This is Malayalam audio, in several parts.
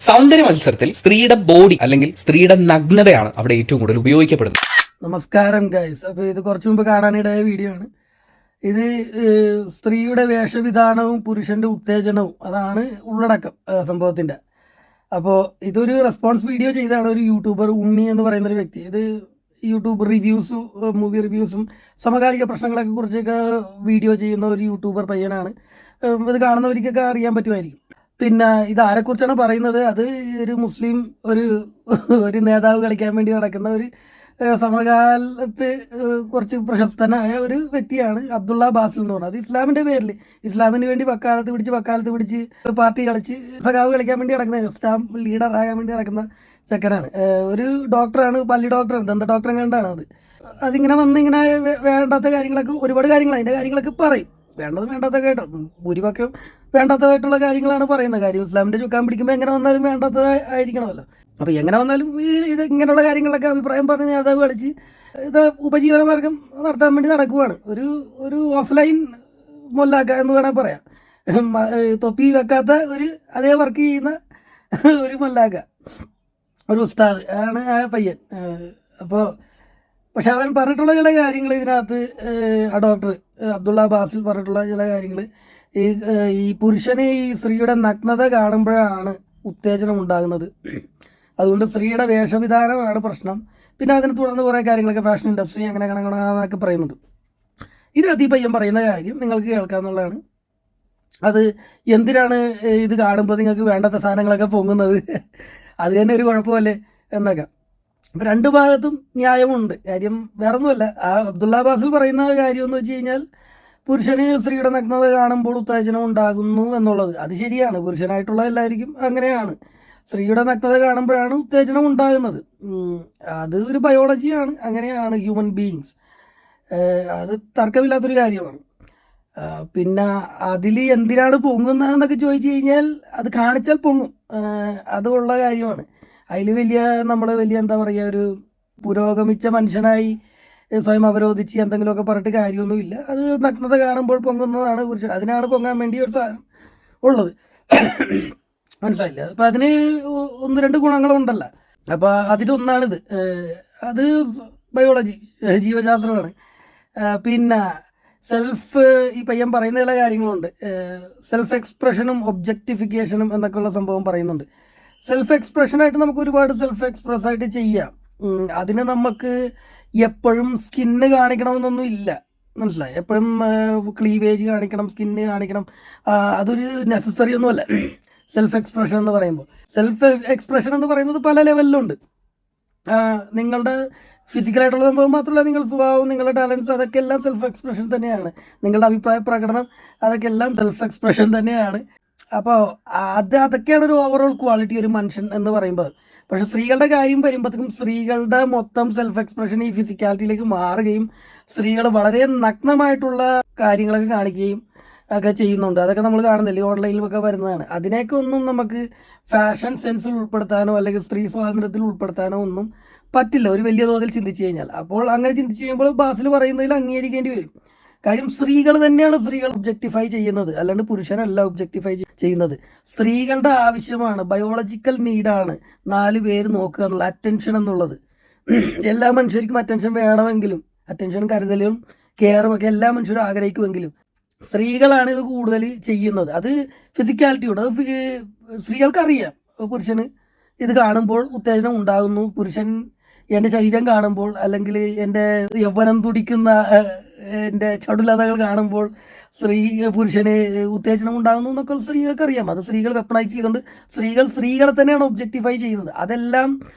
സൗന്ദര്യ മത്സരത്തിൽ സ്ത്രീയുടെ ബോഡി അല്ലെങ്കിൽ സ്ത്രീയുടെ നഗ്നതയാണ് അവിടെ ഏറ്റവും കൂടുതൽ ഉപയോഗിക്കപ്പെടുന്നത്. നമസ്കാരം ഗൈസ്. അപ്പോൾ ഇത് കുറച്ചു മുമ്പ് കാണാനിടയായ വീഡിയോ ആണ്. ഇത് സ്ത്രീയുടെ വേഷവിധാനവും പുരുഷന്റെ ഉത്തേജനവും അതാണ് ഉള്ളടക്കം സംഭവത്തിന്റെ. അപ്പോൾ ഇതൊരു റെസ്പോൺസ് വീഡിയോ ചെയ്താണ് ഒരു യൂട്യൂബർ ഉണ്ണി എന്ന് പറയുന്ന ഒരു വ്യക്തി. ഇത് യൂട്യൂബ് റിവ്യൂസും മൂവി റിവ്യൂസും സമകാലിക പ്രശ്നങ്ങളൊക്കെ കുറിച്ചൊക്കെ വീഡിയോ ചെയ്യുന്ന ഒരു യൂട്യൂബർ പയ്യനാണ്. ഇത് കാണുന്നവർക്കൊക്കെ അറിയാൻ പറ്റുമായിരിക്കും. പിന്നെ ഇത് ആരെക്കുറിച്ചാണ് പറയുന്നത്? അത് ഒരു മുസ്ലിം ഒരു നേതാവ് കളിക്കാൻ വേണ്ടി നടക്കുന്ന ഒരു സമകാലത്ത് കുറച്ച് പ്രശസ്തനായ ഒരു വ്യക്തിയാണ് അബ്ദുള്ള ബാസിൽ എന്ന് പറയുന്നത്. അത് ഇസ്ലാമിൻ്റെ പേരിൽ ഇസ്ലാമിന് വേണ്ടി വക്കാലത്ത് പിടിച്ച് പാർട്ടി കളിച്ച് സഖാവ് കളിക്കാൻ വേണ്ടി നടക്കുന്ന ഇസ്ലാം ലീഡർ ആകാൻ വേണ്ടി നടക്കുന്ന ചെക്കനാണ്. ഒരു ഡോക്ടറാണ്, പള്ളി ഡോക്ടറാണ്, ദന്ത ഡോക്ടറെ കണ്ടാണ് അതിങ്ങനെ വന്നിങ്ങനെ വേണ്ടാത്ത കാര്യങ്ങളൊക്കെ ഒരുപാട് കാര്യങ്ങൾ അതിൻ്റെ കാര്യങ്ങളൊക്കെ പറയും. വേണ്ടതും വേണ്ടാത്തൊക്കെ ആയിട്ട് ഭൂരിപക്ഷം വേണ്ടാത്തതായിട്ടുള്ള കാര്യങ്ങളാണ് പറയുന്നത്. കാര്യം ഇസ്ലാമിൻ്റെ ചുക്കാൻ പിടിക്കുമ്പോൾ എങ്ങനെ വന്നാലും വേണ്ടാത്തതായിരിക്കണമല്ലോ. അപ്പോൾ എങ്ങനെ വന്നാലും ഇത് ഇങ്ങനെയുള്ള കാര്യങ്ങളൊക്കെ അഭിപ്രായം പറഞ്ഞ് നേതാവ് കളിച്ച് ഇത് ഉപജീവന മാർഗം നടത്താൻ വേണ്ടി നടക്കുവാണ്. ഒരു ഓഫ്ലൈൻ മൊല്ലാക്ക എന്ന് വേണമെങ്കിൽ പറയാം. തൊപ്പി വെക്കാത്ത അതേ വർക്ക് ചെയ്യുന്ന ഒരു മൊല്ലാക്ക, ഒരു ഉസ്താദ് ആണ് ആ പയ്യൻ. അപ്പോൾ പക്ഷെ അവൻ പറഞ്ഞിട്ടുള്ള ചില കാര്യങ്ങൾ ഇതിനകത്ത് ആ ഡോക്ടർ അബ്ദുള്ള ബാസിൽ പറഞ്ഞിട്ടുള്ള ചില കാര്യങ്ങൾ ഈ പുരുഷന് ഈ സ്ത്രീയുടെ നഗ്നത കാണുമ്പോഴാണ് ഉത്തേജനം ഉണ്ടാകുന്നത്. അതുകൊണ്ട് സ്ത്രീയുടെ വേഷവിധാനമാണ് പ്രശ്നം. പിന്നെ അതിന് തുടർന്ന് കുറേ കാര്യങ്ങളൊക്കെ ഫാഷൻ ഇൻഡസ്ട്രി അങ്ങനെ എന്നൊക്കെ പറയുന്നുണ്ട്. ഇതിനകത്ത് ഈ പയ്യൻ പറയുന്ന കാര്യം നിങ്ങൾക്ക് കേൾക്കാമെന്നുള്ളതാണ്. അത് എന്തിനാണ് ഇത് കാണുമ്പോൾ നിങ്ങൾക്ക് വേണ്ടാത്ത സാധനങ്ങളൊക്കെ പൊങ്ങുന്നത്, അത് തന്നെ ഒരു കുഴപ്പമല്ലേ എന്നൊക്കെ. അപ്പം രണ്ട് ഭാഗത്തും ന്യായമുണ്ട്. കാര്യം വേറൊന്നുമല്ല, ആ അബ്ദുള്ള ബാസിൽ പറയുന്ന കാര്യം എന്ന് വെച്ച് കഴിഞ്ഞാൽ പുരുഷന് സ്ത്രീയുടെ നഗ്നത കാണുമ്പോൾ ഉത്തേജനം ഉണ്ടാകുന്നു എന്നുള്ളത് അത് ശരിയാണ്. പുരുഷനായിട്ടുള്ള എല്ലാവർക്കും അങ്ങനെയാണ്. സ്ത്രീയുടെ നഗ്നത കാണുമ്പോഴാണ് ഉത്തേജനം ഉണ്ടാകുന്നത്. അത് ഒരു ബയോളജിയാണ്, അങ്ങനെയാണ് ഹ്യൂമൻ ബീയിങ്സ്. അത് തർക്കമില്ലാത്തൊരു കാര്യമാണ്. പിന്നെ അതിൽ എന്തിനാണ് പൊങ്ങുന്നതെന്നൊക്കെ ചോദിച്ചു കഴിഞ്ഞാൽ അത് കാണിച്ചാൽ പൊങ്ങും, അതുള്ള കാര്യമാണ്. അതിൽ വലിയ എന്താ പറയുക, ഒരു പുരോഗമിച്ച മനുഷ്യനായി സ്വയം അവരോധിച്ച് എന്തെങ്കിലുമൊക്കെ പറഞ്ഞിട്ട് കാര്യമൊന്നുമില്ല. അത് നഗ്നത കാണുമ്പോൾ പൊങ്ങുന്നതാണ് പുരുഷൻ. അതിനാണ് പൊങ്ങാൻ വേണ്ടി ഒരു സാധനം ഉള്ളത്. മനസ്സിലായില്ല? അപ്പം അതിന് 1-2 ഗുണങ്ങളുണ്ടല്ലോ. അപ്പോൾ അതിലൊന്നാണിത്. അത് ബയോളജി, ജീവശാസ്ത്രമാണ്. പിന്നെ ഈ പയ്യൻ പറയുന്ന ചില കാര്യങ്ങളുണ്ട്. സെൽഫ് എക്സ്പ്രഷനും ഒബ്ജക്റ്റിഫിക്കേഷനും എന്നൊക്കെയുള്ള സംഭവം പറയുന്നുണ്ട്. സെൽഫ് എക്സ്പ്രഷനായിട്ട് നമുക്ക് ഒരുപാട് സെൽഫ് എക്സ്പ്രസ് ആയിട്ട് ചെയ്യാം. അതിന് നമുക്ക് എപ്പോഴും സ്കിന്ന് കാണിക്കണമെന്നൊന്നും ഇല്ല. മനസ്സിലായി? എപ്പോഴും ക്ലീവേജ് കാണിക്കണം, സ്കിന്ന് കാണിക്കണം, അതൊരു നെസസറി ഒന്നുമല്ല സെൽഫ് എക്സ്പ്രഷൻ എന്ന് പറയുമ്പോൾ. സെൽഫ് എക്സ്പ്രഷൻ എന്ന് പറയുന്നത് പല ലെവലിലുണ്ട്. നിങ്ങളുടെ ഫിസിക്കലായിട്ടുള്ള സംഭവം മാത്രമല്ല, നിങ്ങളുടെ സ്വഭാവം, നിങ്ങളുടെ ടാലൻസ്, അതൊക്കെ എല്ലാം സെൽഫ് എക്സ്പ്രഷൻ തന്നെയാണ്. നിങ്ങളുടെ അഭിപ്രായ പ്രകടനം, അതൊക്കെ എല്ലാം സെൽഫ് എക്സ്പ്രഷൻ തന്നെയാണ്. അപ്പോൾ അതൊക്കെയാണ് ഒരു ഓവറോൾ ക്വാളിറ്റി ഒരു മനുഷ്യൻ എന്ന് പറയുമ്പോൾ. പക്ഷെ സ്ത്രീകളുടെ കാര്യം വരുമ്പോഴത്തേക്കും സ്ത്രീകളുടെ മൊത്തം സെൽഫ് എക്സ്പ്രഷൻ ഈ ഫിസിക്കാലിറ്റിയിലേക്ക് മാറുകയും സ്ത്രീകൾ വളരെ നഗ്നമായിട്ടുള്ള കാര്യങ്ങളൊക്കെ കാണിക്കുകയും ഒക്കെ ചെയ്യുന്നുണ്ട്. അതൊക്കെ നമ്മൾ കാണുന്നില്ലേ, ഓൺലൈനിലൊക്കെ വരുന്നതാണ്. അതിനെയൊക്കെ ഒന്നും നമുക്ക് ഫാഷൻ സെൻസിൽ ഉൾപ്പെടുത്താനോ അല്ലെങ്കിൽ സ്ത്രീ സ്വാതന്ത്ര്യത്തിൽ ഉൾപ്പെടുത്താനോ ഒന്നും പറ്റില്ല ഒരു വലിയ തോതിൽ ചിന്തിച്ചു കഴിഞ്ഞാൽ. അപ്പോൾ അങ്ങനെ ചിന്തിച്ചു കഴിയുമ്പോൾ ബാസിൽ പറയുന്നതിൽ അംഗീകരിക്കേണ്ടി വരും. കാര്യം സ്ത്രീകൾ തന്നെയാണ് സ്ത്രീകൾ ഒബ്ജക്റ്റിഫൈ ചെയ്യുന്നത്, അല്ലാണ്ട് പുരുഷനല്ല ഒബ്ജക്റ്റിഫൈ ചെയ്യുന്നത്. സ്ത്രീകളുടെ ആവശ്യമാണ്, ബയോളജിക്കൽ നീഡാണ് 4 പേര് നോക്കുക എന്നുള്ള അറ്റൻഷൻ എന്നുള്ളത്. എല്ലാ മനുഷ്യർക്കും അറ്റൻഷൻ വേണമെങ്കിലും, അറ്റൻഷനും കരുതലും കെയറും ഒക്കെ എല്ലാ മനുഷ്യരും ആഗ്രഹിക്കുമെങ്കിലും സ്ത്രീകളാണ് ഇത് കൂടുതൽ ചെയ്യുന്നത്. അത് ഫിസിക്കാലിറ്റിയോട് സ്ത്രീകൾക്കറിയാം. പുരുഷന് ഇത് കാണുമ്പോൾ ഉത്തേജനം ഉണ്ടാകുന്നു, പുരുഷൻ എൻ്റെ ശരീരം കാണുമ്പോൾ അല്ലെങ്കിൽ എൻ്റെ യൗവനം തുടിക്കുന്ന എൻ്റെ ചടുലതകൾ കാണുമ്പോൾ പുരുഷന് ഉത്തേജനം ഉണ്ടാകുന്നു എന്നൊക്കെ സ്ത്രീകൾക്കറിയാം. അത് സ്ത്രീകൾ വെപ്പണൈസ് ചെയ്തുകൊണ്ട് സ്ത്രീകളെ തന്നെയാണ് ഒബ്ജക്റ്റിഫൈ ചെയ്യുന്നത്. അതെല്ലാം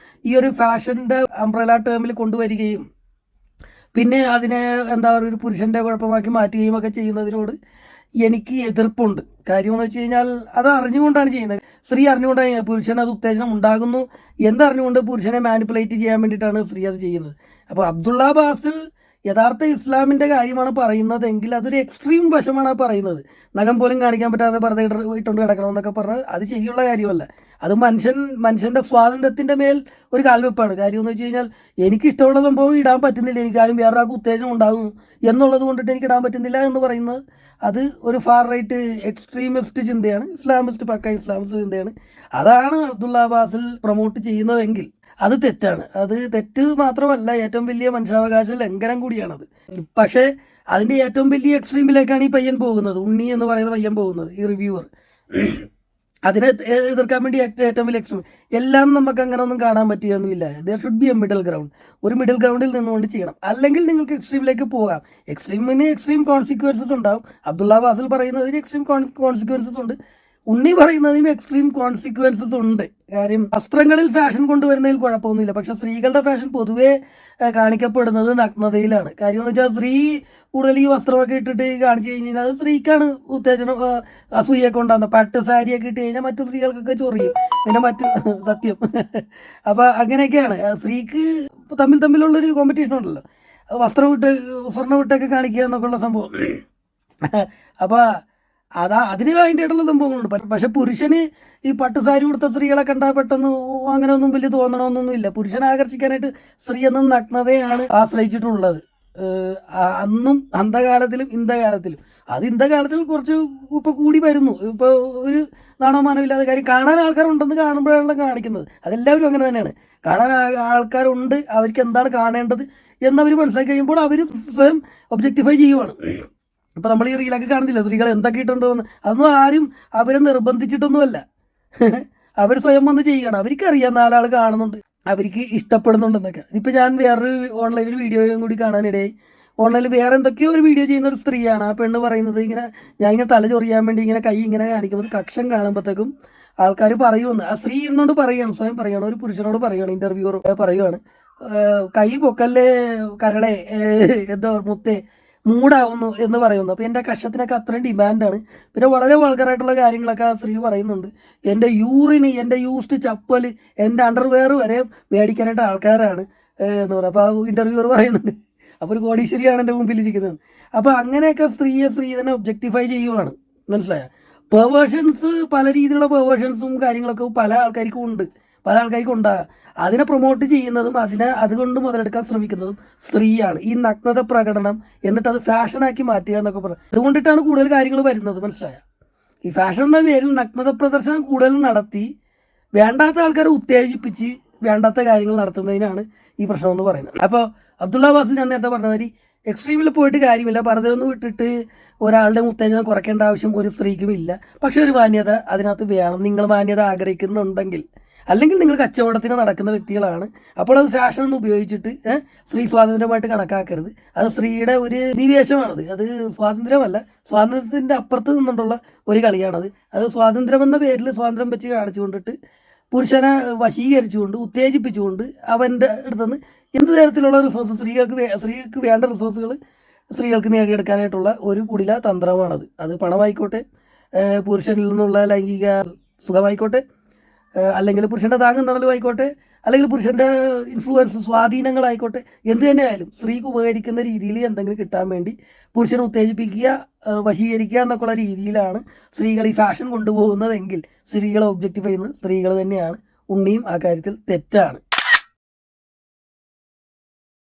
ഈ ഒരു ഫാഷൻ്റെ അംബ്രല ടേമിൽ കൊണ്ടുവരികയും പിന്നെ അതിനെ എന്താ പറയുക ഒരു പുരുഷൻ്റെ കുഴപ്പമാക്കി മാറ്റുകയും ഒക്കെ ചെയ്യുന്നതിനോട് എനിക്ക് എതിർപ്പുണ്ട്. കാര്യമെന്ന് വെച്ച് കഴിഞ്ഞാൽ അത് അറിഞ്ഞുകൊണ്ടാണ് ചെയ്യുന്നത്. സ്ത്രീ അറിഞ്ഞുകൊണ്ടാണ്, പുരുഷൻ അത് ഉത്തേജനം ഉണ്ടാകുന്നു എന്നറിഞ്ഞുകൊണ്ട് പുരുഷനെ മാനിപ്പുലേറ്റ് ചെയ്യാൻ വേണ്ടിയിട്ടാണ് സ്ത്രീ അത് ചെയ്യുന്നത്. അപ്പോൾ അബ്ദുള്ള ബാസിൽ യഥാർത്ഥ ഇസ്ലാമിൻ്റെ കാര്യമാണ് പറയുന്നതെങ്കിൽ അതൊരു എക്സ്ട്രീം വശമാണ് പറയുന്നത്. നഖം പോലും കാണിക്കാൻ പറ്റാതെ വെറുതെ ഇട്ടുകൊണ്ട് കിടക്കണമെന്നൊക്കെ പറഞ്ഞാൽ അത് ശരിയുള്ള കാര്യമല്ല. അത് മനുഷ്യൻ്റെ സ്വാതന്ത്ര്യത്തിൻ്റെ മേൽ ഒരു കാൽവെപ്പാണ്. കാര്യമെന്ന് വെച്ച് കഴിഞ്ഞാൽ എനിക്കിഷ്ടമുള്ള സംഭവം ഇടാൻ പറ്റുന്നില്ല, എനിക്കാരും വേറൊരാൾക്ക് ഉത്തേജനം ഉണ്ടാകുന്നു എന്നുള്ളത് കൊണ്ടിട്ട് എനിക്ക് ഇടാൻ പറ്റുന്നില്ല എന്ന് പറയുന്നത് അത് ഒരു ഫാർ റൈറ്റ് എക്സ്ട്രീമിസ്റ്റ് ചിന്തയാണ്, ഇസ്ലാമിസ്റ്റ് പക്ക ഇസ്ലാമിസ്റ്റ് ചിന്തയാണ്. അതാണ് അബ്ദുള്ള അബ്ബാസിൽ പ്രൊമോട്ട് ചെയ്യുന്നതെങ്കിൽ അത് തെറ്റാണ്. അത് തെറ്റ് മാത്രമല്ല, ഏറ്റവും വലിയ മനുഷ്യാവകാശ ലംഘനം കൂടിയാണത്. പക്ഷേ അതിൻ്റെ ഏറ്റവും വലിയ എക്സ്ട്രീമിലേക്കാണ് ഈ പയ്യൻ പോകുന്നത്, ഉണ്ണി എന്ന് പറയുന്ന പയ്യൻ പോകുന്നത്, ഈ റിവ്യൂവർ. അതിനെ എതിർക്കാൻ വേണ്ടി ഏറ്റവും വലിയ എക്സ്ട്രീം എല്ലാം നമുക്ക് അങ്ങനെ ഒന്നും കാണാൻ പറ്റിയൊന്നുമില്ല. There should be a middle ground. ഒരു മിഡിൽ ഗ്രൗണ്ടിൽ നിന്നുകൊണ്ട് ചെയ്യണം. അല്ലെങ്കിൽ നിങ്ങൾക്ക് എക്സ്ട്രീമിലേക്ക് പോകാം. എക്സ്ട്രീമിന് എക്സ്ട്രീം കോൺസിക്വൻസസ് ഉണ്ടാവും. അബ്ദുള്ള ബാസിൽ പറയുന്നതിന് എക്സ്ട്രീം കോൺസിക്വൻസസ് ഉണ്ട്, ഉണ്ണി പറയുന്നതിനും എക്സ്ട്രീം കോൺസിക്വൻസസ് ഉണ്ട്. കാര്യം വസ്ത്രങ്ങളിൽ ഫാഷൻ കൊണ്ടുവരുന്നതിൽ കുഴപ്പമൊന്നുമില്ല. പക്ഷെ സ്ത്രീകളുടെ ഫാഷൻ പൊതുവേ കാണിക്കപ്പെടുന്നത് നഗ്നതയിലാണ്. കാര്യം എന്ന് വെച്ചാൽ സ്ത്രീ കൂടുതൽ ഈ വസ്ത്രമൊക്കെ ഇട്ടിട്ട് കാണിച്ചു കഴിഞ്ഞാൽ അത് സ്ത്രീക്കാണ് ഉത്തേജനം, അസൂയൊക്കെ ഉണ്ടാകുന്നത്. പട്ട് സാരിയൊക്കെ ഇട്ട് കഴിഞ്ഞാൽ മറ്റു സ്ത്രീകൾക്കൊക്കെ ചൊറിയും, പിന്നെ മറ്റു സത്യം. അപ്പം അങ്ങനെയൊക്കെയാണ് സ്ത്രീക്ക് തമ്മിലുള്ളൊരു കോമ്പറ്റീഷൻ ഉണ്ടല്ലോ, സ്വർണ്ണം ഇട്ടൊക്കെ കാണിക്കുക എന്നൊക്കെയുള്ള സംഭവം. അപ്പം അതിന് അതിൻ്റെ ആയിട്ടുള്ള സംഭവങ്ങളുണ്ട്. പക്ഷെ പുരുഷന് ഈ പട്ടുസാരി കൊടുത്ത സ്ത്രീകളെ കണ്ടാൽ പെട്ടെന്ന് അങ്ങനെ ഒന്നും വലിയ തോന്നണമെന്നൊന്നുമില്ല. പുരുഷനെ ആകർഷിക്കാനായിട്ട് സ്ത്രീ എന്നും നഗ്നതയാണ് ആശ്രയിച്ചിട്ടുള്ളത്, അന്നും അന്ധകാലത്തിലും ഇന്തകാലത്തിലും. അത് ഇന്തകാലത്തിൽ കുറച്ച് ഇപ്പോൾ കൂടി വരുന്നു. ഇപ്പോൾ ഒരു നാണോമാനമില്ലാതെ കാര്യം, കാണാൻ ആൾക്കാരുണ്ടെന്ന് കാണുമ്പോഴാണ് കാണിക്കുന്നത്. അതെല്ലാവരും അങ്ങനെ തന്നെയാണ്. കാണാൻ ആൾക്കാരുണ്ട്, അവർക്ക് എന്താണ് കാണേണ്ടത് എന്നവർ മനസ്സിലാക്കി കഴിയുമ്പോൾ അവർ സ്വയം ഒബ്ജക്റ്റിഫൈ ചെയ്യുവാണ്. ഇപ്പം നമ്മൾ ഈ റീലൊക്കെ കാണുന്നില്ല സ്ത്രീകൾ എന്തൊക്കെ ഇട്ടുണ്ടോ എന്ന്. അതൊന്നും ആരും അവരെ നിർബന്ധിച്ചിട്ടൊന്നുമല്ല, അവർ സ്വയം വന്ന് ചെയ്യുകയാണ്. അവർക്കറിയാം നാലാൾ കാണുന്നുണ്ട്, അവർക്ക് ഇഷ്ടപ്പെടുന്നുണ്ടെന്നൊക്കെ. ഇപ്പം ഞാൻ വേറൊരു ഓൺലൈനിൽ വീഡിയോയും കൂടി കാണാനിടയായി. ഓൺലൈനിൽ വേറെ എന്തൊക്കെയോ ഒരു വീഡിയോ ചെയ്യുന്ന ഒരു സ്ത്രീയാണ്. ആ പെണ്ണ് പറയുന്നത് ഇങ്ങനെ, ഞാനിങ്ങനെ തല ചൊറിയാൻ വേണ്ടി ഇങ്ങനെ കൈ ഇങ്ങനെ കാണിക്കുമ്പോൾ കക്ഷം കാണുമ്പോഴത്തേക്കും ആൾക്കാർ പറയുമെന്ന്. ആ സ്ത്രീ ഇരുന്നുകൊണ്ട് പറയുകയാണ്, സ്വയം പറയുകയാണ്, ഒരു പുരുഷനോട് പറയുകയാണ്, ഇൻ്റർവ്യൂർ പറയുകയാണ്, കൈ പൊക്കല്ലേ കരളെ, എന്താ മുത്തേ മൂടാവുന്നു എന്ന് പറയുന്നു. അപ്പോൾ എൻ്റെ കഷത്തിനൊക്കെ അത്രയും ഡിമാൻഡാണ്. പിന്നെ വളരെ വൾഗറായിട്ടുള്ള കാര്യങ്ങളൊക്കെ ആ സ്ത്രീ പറയുന്നുണ്ട്. എൻ്റെ യൂറിന്, എൻ്റെ യൂസ്ഡ് ചപ്പൽ, എൻ്റെ അണ്ടർവെയർ വരെ മേടിക്കാനായിട്ട് ആൾക്കാരാണ് എന്ന് പറയുന്നത്. അപ്പോൾ ആ ഇൻ്റർവ്യൂവർ പറയുന്നുണ്ട്, അപ്പോൾ ഒരു കോടീശ്വരിയാണ് എൻ്റെ മുമ്പിലിരിക്കുന്നത്. അപ്പോൾ അങ്ങനെയൊക്കെ സ്ത്രീ തന്നെ ഒബ്ജക്റ്റിഫൈ ചെയ്യുവാണ്. മനസ്സിലായ പെർവേർഷൻസ്, പല രീതിയിലുള്ള പെർവേർഷൻസും കാര്യങ്ങളൊക്കെ പല ആൾക്കാർക്കും ഉണ്ടാകുക. അതിനെ പ്രൊമോട്ട് ചെയ്യുന്നതും അതുകൊണ്ട് മുതലെടുക്കാൻ ശ്രമിക്കുന്നതും സ്ത്രീയാണ്. ഈ നഗ്നത പ്രകടനം എന്നിട്ട് അത് ഫാഷനാക്കി മാറ്റുക എന്നൊക്കെ പറയും. അതുകൊണ്ടിട്ടാണ് കൂടുതൽ കാര്യങ്ങൾ വരുന്നത്. മനസ്സിലായ ഈ ഫാഷൻ എന്ന പേരിൽ നഗ്നത പ്രദർശനം കൂടുതൽ നടത്തി വേണ്ടാത്ത ആൾക്കാരെ ഉത്തേജിപ്പിച്ച് വേണ്ടാത്ത കാര്യങ്ങൾ നടത്തുന്നതിനാണ് ഈ പ്രശ്നം എന്ന് പറയുന്നത്. അപ്പോൾ അബ്ദുള്ള അബ്ബാസിൽ ഞാൻ നേരത്തെ പറഞ്ഞ മാതിരി എക്സ്ട്രീമിൽ പോയിട്ട് കാര്യമില്ല. പർദ്ദയൊന്നും വിട്ടിട്ട് ഒരാളുടെ ഉത്തേജനം കുറയ്ക്കേണ്ട ആവശ്യം ഒരു സ്ത്രീക്കും ഇല്ല. പക്ഷെ ഒരു മാന്യത അതിനകത്ത് വേണം. നിങ്ങൾ മാന്യത ആഗ്രഹിക്കുന്നുണ്ടെങ്കിൽ, അല്ലെങ്കിൽ നിങ്ങൾ കച്ചവടത്തിന് നടക്കുന്ന വ്യക്തികളാണ്, അപ്പോൾ അത് ഫാഷൻ എന്ന് ഉപയോഗിച്ചിട്ട് സ്ത്രീ സ്വാതന്ത്ര്യമായിട്ട് കണക്കാക്കരുത്. അത് സ്ത്രീയുടെ ഒരു നിവേശമാണത്. അത് സ്വാതന്ത്ര്യമല്ല, സ്വാതന്ത്ര്യത്തിൻ്റെ അപ്പുറത്ത് നിന്നുകൊണ്ടുള്ള ഒരു കളിയാണത്. അത് സ്വാതന്ത്ര്യം എന്ന പേരിൽ സ്വാതന്ത്ര്യം വെച്ച് കാണിച്ചുകൊണ്ടിട്ട് പുരുഷനെ വശീകരിച്ചുകൊണ്ട് ഉത്തേജിപ്പിച്ചുകൊണ്ട് അവൻ്റെ അടുത്തുനിന്ന് എന്ത് തരത്തിലുള്ള റിസോഴ്സ് സ്ത്രീക്ക് വേണ്ട റിസോഴ്സുകൾ സ്ത്രീകൾക്ക് നേടിയെടുക്കാനായിട്ടുള്ള ഒരു കുടില തന്ത്രമാണത്. അത് പണമായിക്കോട്ടെ, പുരുഷനിൽ നിന്നുള്ള ലൈംഗിക സുഖമായിക്കോട്ടെ, അല്ലെങ്കിൽ പുരുഷൻ്റെ താങ്ങുന്നടലുമായിക്കോട്ടെ, അല്ലെങ്കിൽ പുരുഷൻ്റെ ഇൻഫ്ലുവൻസ് സ്വാധീനങ്ങളായിക്കോട്ടെ, എന്ത് തന്നെ ആയാലും സ്ത്രീക്ക് ഉപകരിക്കുന്ന രീതിയിൽ എന്തെങ്കിലും കിട്ടാൻ വേണ്ടി പുരുഷനെ ഉത്തേജിപ്പിക്കുക, വശീകരിക്കുക എന്നൊക്കെയുള്ള രീതിയിലാണ് സ്ത്രീകൾ ഈ ഫാഷൻ കൊണ്ടുപോകുന്നതെങ്കിൽ സ്ത്രീകളെ ഒബ്ജക്റ്റിഫൈ ചെയ്യുന്നത് സ്ത്രീകൾ തന്നെയാണ്. ഉണ്ണിയും ആ കാര്യത്തിൽ തെറ്റാണ്.